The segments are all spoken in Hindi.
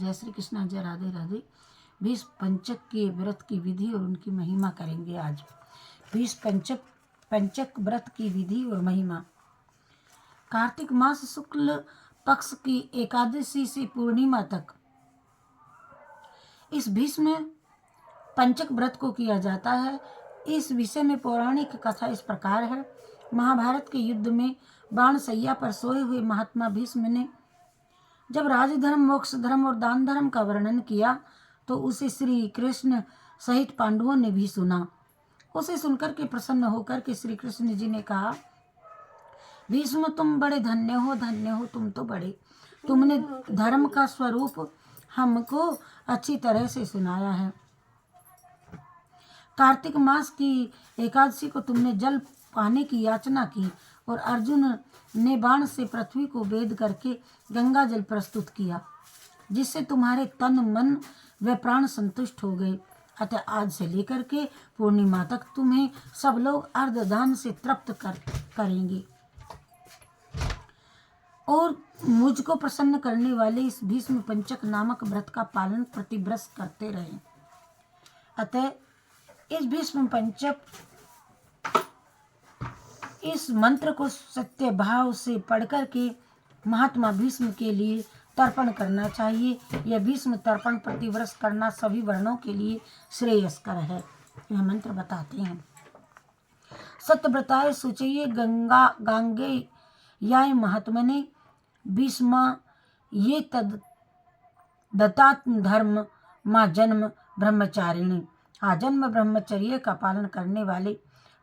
जय श्री कृष्ण, जय राधे राधे। भीष्म पंचक के व्रत की विधि और उनकी महिमा करेंगे आज। भीष्म पंचक व्रत की विधि और महिमा। कार्तिक मास शुक्ल पक्ष की एकादशी से पूर्णिमा तक इस भीष्म पंचक व्रत को किया जाता है। इस विषय में पौराणिक कथा इस प्रकार है। महाभारत के युद्ध में बाण शैया पर सोए हुए महात्मा भीष्म ने जब राजधर्म, मोक्ष धर्म और दान धर्म का वर्णन किया तो उसे श्री कृष्ण सहित पांडवों ने भी सुना। उसे सुनकर के प्रसन्न होकर के श्री कृष्ण जी ने कहा, भीष्म तुम बड़े धन्य हो, तुम तो बड़े, तुमने धर्म का स्वरूप हमको अच्छी तरह से सुनाया है। कार्तिक मास की एकादशी को तुमने जल पाने की याचना की और अर्जुन ने बाण से पृथ्वी को भेद करके गंगा जल प्रस्तुत किया, जिससे तुम्हारे तन मन व प्राण संतुष्ट हो गए। अतः आज से लेकर के पूर्णिमा तक तुम्हें सब लोग अर्धदान से तृप्त करेंगे और मुझको प्रसन्न करने वाले इस भीष्म पंचक नामक व्रत का पालन प्रतिवर्ष करते रहें। अतः इस भीष्म पंचक इस मंत्र को सत्य भाव से पढ़कर के महात्मा भीष्म के लिए तर्पण करना चाहिए। यह भीष्म तर्पण प्रतिवर्ष करना सभी वर्णों के लिए श्रेयस्कर है। यह मंत्र बताते हैं। सत्यव्रताय शुचये गांगे याय महात्मने भीष्मा ये तद दत्तात्म धर्म माँ जन्म ब्रह्मचारिणी। आजन्म ब्रह्मचर्य का पालन करने वाले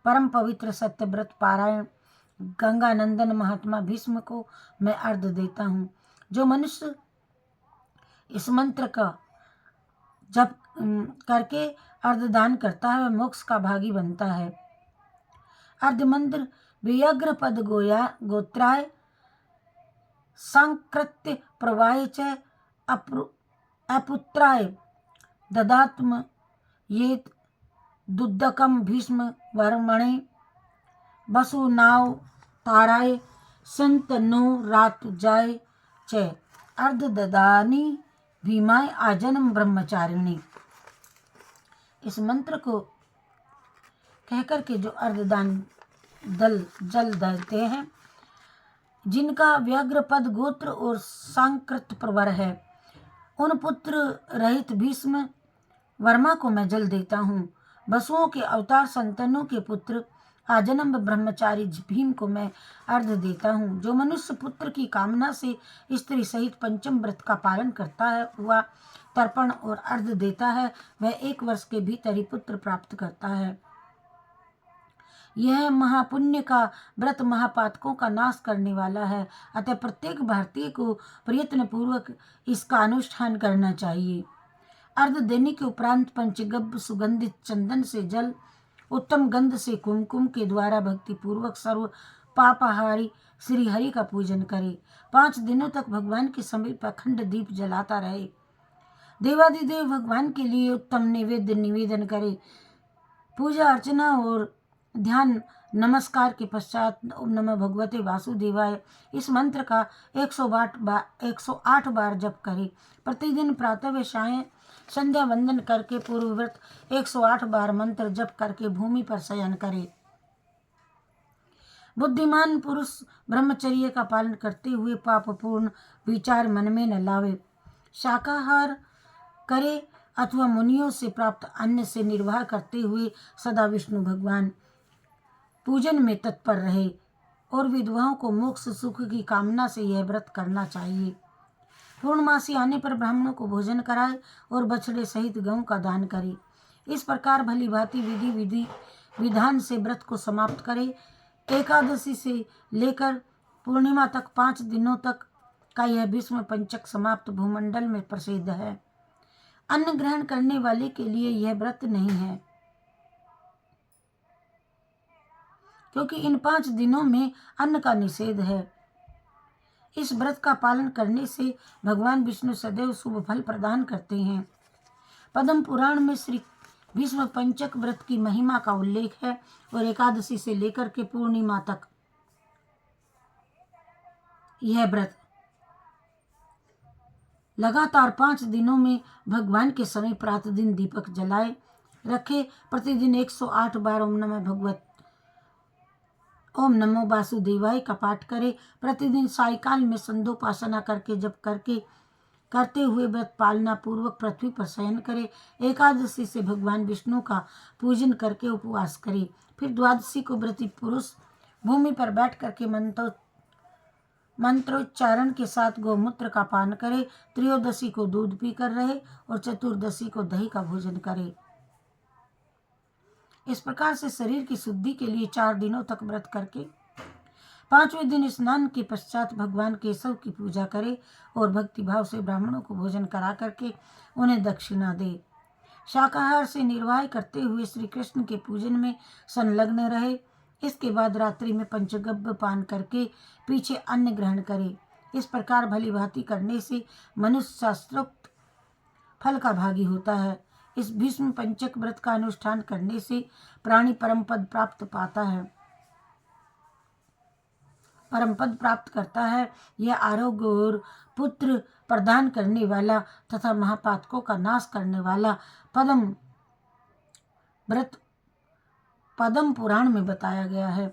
परम पवित्र सत्यव्रत पारायण गंगानंदन महात्मा भीष्म को मैं अर्घ देता हूँ। जो मनुष्य इस मंत्र का जप करके अर्घदान करता है वह मोक्ष का भागी बनता है। अर्घ मंत्र व्यग्र पद गोत्राय सांकृत्य प्रवाय च अपुत्राय ददात्म ये दुद्दकम भीष्म वर्मणे बसु नाव ताराय संत नो रात जाय च अर्ध ददानी भीमाय आजन्म ब्रह्मचारिणी। इस मंत्र को कहकर के जो अर्धदान जल देते हैं, जिनका व्याघ्र पद गोत्र और सांकृत प्रवर है, उन पुत्र रहित भीष्म वर्मा को मैं जल देता हूँ। वसुओं के अवतार संतानों के पुत्र आजन्म ब्रह्मचारी भीम को मैं अर्घ देता हूँ। जो मनुष्य पुत्र की कामना से स्त्री सहित पंचम व्रत का पालन करता है, वह तर्पण और अर्घ देता है, वह 1 वर्ष के भीतर ही पुत्र प्राप्त करता है। यह महापुण्य का व्रत महापातकों का नाश करने वाला है। अतः प्रत्येक भारतीय को प्रयत्न पूर्वक इसका अनुष्ठान करना चाहिए। अर्घ देने के उपरांत पंचगव्य सुगंधित चंदन से जल, उत्तम गंध से कुमकुम के द्वारा भक्ति पूर्वक सर्व पापहारी श्री हरि का पूजन करे। 5 दिनों तक भगवान के समीप अखंड दीप जलाता रहे। देवादिदेव भगवान के लिए उत्तम नैवेद्य निवेदन करे। पूजा अर्चना और ध्यान नमस्कार के पश्चात ओम नमः भगवते वासुदेवाय इस मंत्र का 108 बार जप करे। प्रतिदिन प्रातः व सायं संध्या वंदन करके पूर्व व्रत 108 बार मंत्र जप करके भूमि पर शयन करे। बुद्धिमान पुरुष ब्रह्मचर्य का पालन करते हुए पापपूर्ण विचार मन में न लावे। शाकाहार करे अथवा मुनियों से प्राप्त अन्न से निर्वाह करते हुए सदा विष्णु भगवान पूजन में तत्पर रहे और विधवाओं को मोक्ष सुख की कामना से यह व्रत करना चाहिए। पूर्णमासी आने पर ब्राह्मणों को भोजन कराए और बछड़े सहित गऊ का दान करे। इस प्रकार भली भांति विधि विधान से व्रत को समाप्त करे। एकादशी से लेकर पूर्णिमा तक 5 दिनों तक का यह भीष्म पंचक समाप्त भूमंडल में प्रसिद्ध है। अन्न ग्रहण करने वाले के लिए यह व्रत नहीं है, क्योंकि इन 5 दिनों में अन्न का निषेध है। इस व्रत का पालन करने से भगवान विष्णु सदैव शुभ फल प्रदान करते हैं। पद्म पुराण में श्री भीष्म पंचक व्रत की महिमा का उल्लेख है और एकादशी से लेकर के पूर्णिमा तक यह व्रत लगातार 5 दिनों में भगवान के समय प्रातःदिन दीपक जलाए रखे। प्रतिदिन 108 बार ओम नमो वासुदेवाय का पाठ करे। प्रतिदिन सायकाल में संध्योपासना करके जप करते हुए व्रत पालना पूर्वक पृथ्वी पर शयन करे। एकादशी से भगवान विष्णु का पूजन करके उपवास करे। फिर द्वादशी को व्रती पुरुष भूमि पर बैठ करके मंत्रोच्चारण के साथ गोमूत्र का पान करे। त्रयोदशी को दूध पीकर रहे और चतुर्दशी को दही का भोजन करे। इस प्रकार से शरीर की शुद्धि के लिए 4 दिनों तक व्रत करके 5वें दिन स्नान के पश्चात भगवान केशव की पूजा करे और भक्तिभाव से ब्राह्मणों को भोजन करा करके उन्हें दक्षिणा दे। शाकाहार से निर्वाह करते हुए श्री कृष्ण के पूजन में संलग्न रहे। इसके बाद रात्रि में पंचगव्य पान करके पीछे अन्न ग्रहण करे। इस प्रकार भली भांति करने से मनुष्य शास्त्रोक्त फल का भागी होता है। इस भीष्म पंचक व्रत का अनुष्ठान करने से प्राणी परम पद प्राप्त करता है। यह आरोग्य और पुत्र प्रदान करने वाला तथा महापातकों का नाश करने वाला पद्म पुराण में बताया गया है।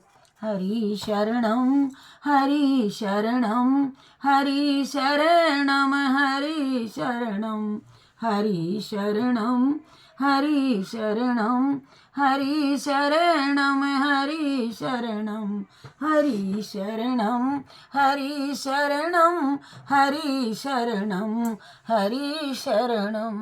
हरि शरणम हरि शरणम हरि शरणम हरि शरणम हरि शरणम हरि शरणम हरि शरणम हरि शरणम हरि शरणम हरि शरणम हरि शरणम हरि शरणम।